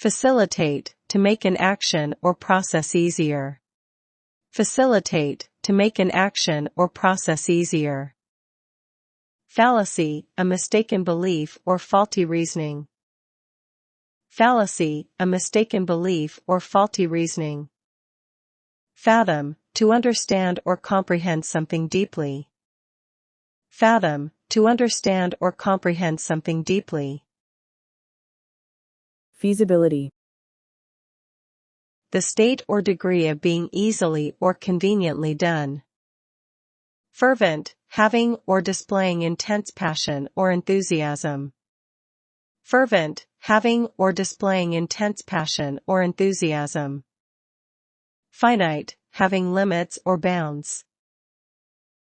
Facilitate, to make an action or process easier. Facilitate, to make an action or process easier. Fallacy, a mistaken belief or faulty reasoning. Fallacy, a mistaken belief or faulty reasoning. Fathom, to understand or comprehend something deeply. Fathom, to understand or comprehend something deeply. Feasibility. The state or degree of being easily or conveniently done. Fervent, having or displaying intense passion or enthusiasm. Fervent, having or displaying intense passion or enthusiasm. Finite, having limits or bounds.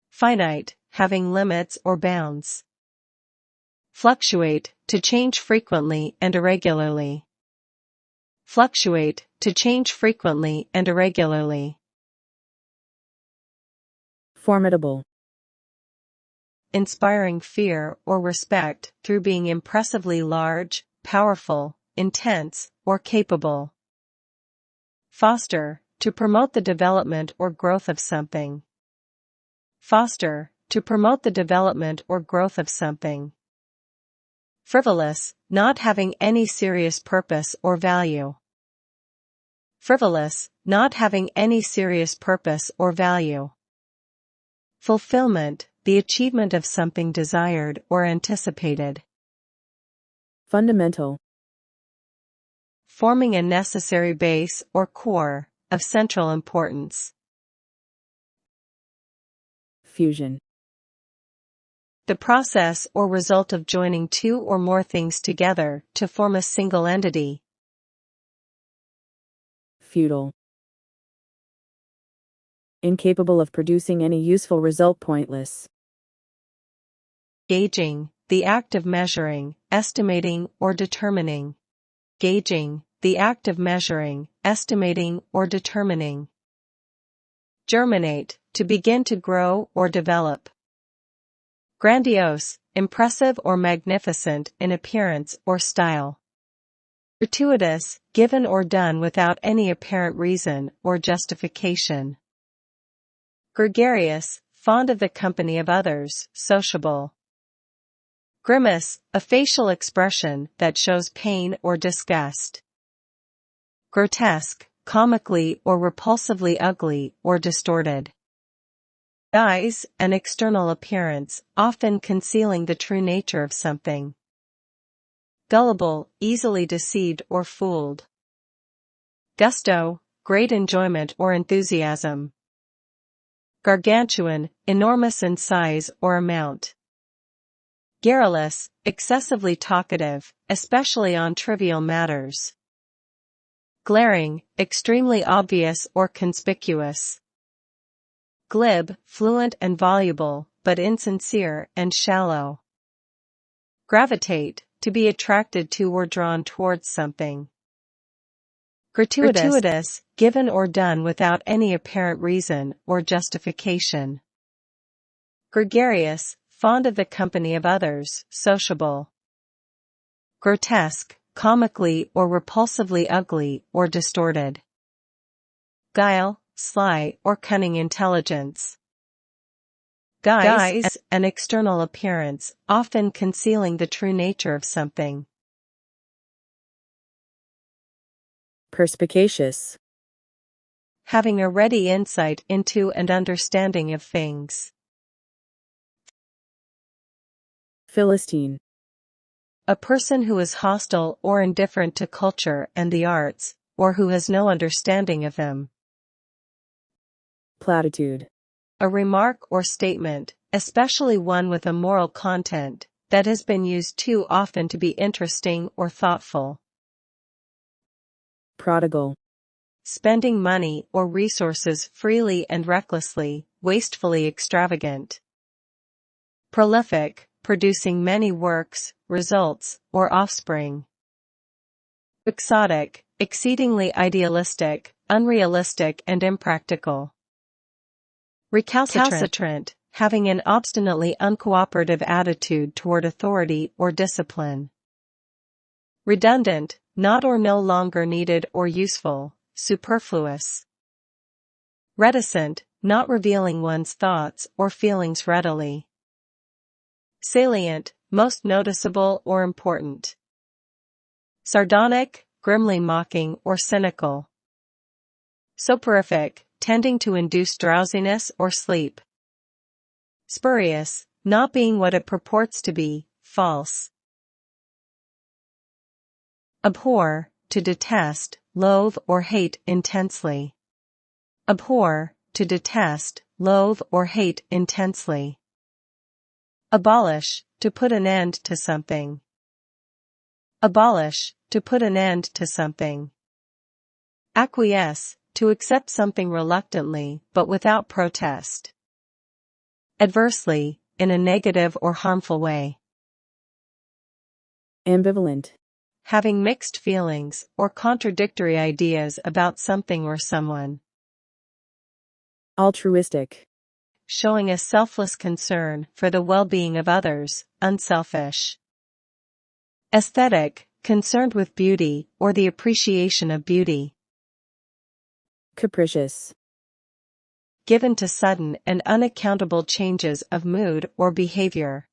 Finite, having limits or bounds. Fluctuate, to change frequently and irregularly. Fluctuate, to change frequently and irregularly. Formidable. Inspiring fear or respect through being impressively large, powerful, intense, or capable. Foster, to promote the development or growth of something. Foster, to promote the development or growth of something. Frivolous, not having any serious purpose or value. Frivolous, not having any serious purpose or value. Fulfillment, the achievement of something desired or anticipated. Fundamental. Forming a necessary base or core, of central importance. Fusion. The process or result of joining two or more things together to form a single entity. Futile. Incapable of producing any useful result, pointless. Gauging, the act of measuring, estimating or determining. Gauging, the act of measuring, estimating or determining. Germinate, to begin to grow or develop. Grandiose, impressive or magnificent in appearance or style. Gratuitous, given or done without any apparent reason or justification. Gregarious, fond of the company of others, sociable. Grimace, a facial expression that shows pain or disgust. Grotesque, comically or repulsively ugly or distorted. Guise, an external appearance, often concealing the true nature of something. Gullible, easily deceived or fooled. Gusto, great enjoyment or enthusiasm. Gargantuan, enormous in size or amount. Garrulous, excessively talkative, especially on trivial matters. Glaring, extremely obvious or conspicuous. Glib, fluent and voluble, but insincere and shallow. Gravitate, to be attracted to or drawn towards something. Gratuitous, given or done without any apparent reason or justification. Gregarious, fond of the company of others, sociable. Grotesque, comically or repulsively ugly or distorted. Guile, sly or cunning intelligence. Guise, an external appearance, often concealing the true nature of something. Perspicacious. Having a ready insight into and understanding of things. Philistine. A person who is hostile or indifferent to culture and the arts, or who has no understanding of them. Platitude. A remark or statement, especially one with a moral content, that has been used too often to be interesting or thoughtful. Prodigal. Spending money or resources freely and recklessly, wastefully extravagant. Prolific, producing many works, results, or offspring. Quixotic, exceedingly idealistic, unrealistic and impractical. Recalcitrant, having an obstinately uncooperative attitude toward authority or discipline. Redundant, not or no longer needed or useful, superfluous. Reticent, not revealing one's thoughts or feelings readily. Salient, most noticeable or important. Sardonic, grimly mocking or cynical. Soporific, tending to induce drowsiness or sleep. Spurious, not being what it purports to be, false. Abhor, to detest, loathe or hate intensely. Abhor, to detest, loathe or hate intensely. Abolish, to put an end to something. Abolish, to put an end to something. Acquiesce, to accept something reluctantly but without protest. Adversely, in a negative or harmful way. Ambivalent. Having mixed feelings or contradictory ideas about something or someone. Altruistic. Showing a selfless concern for the well-being of others, unselfish. Aesthetic, concerned with beauty or the appreciation of beauty. Capricious. Given to sudden and unaccountable changes of mood or behavior.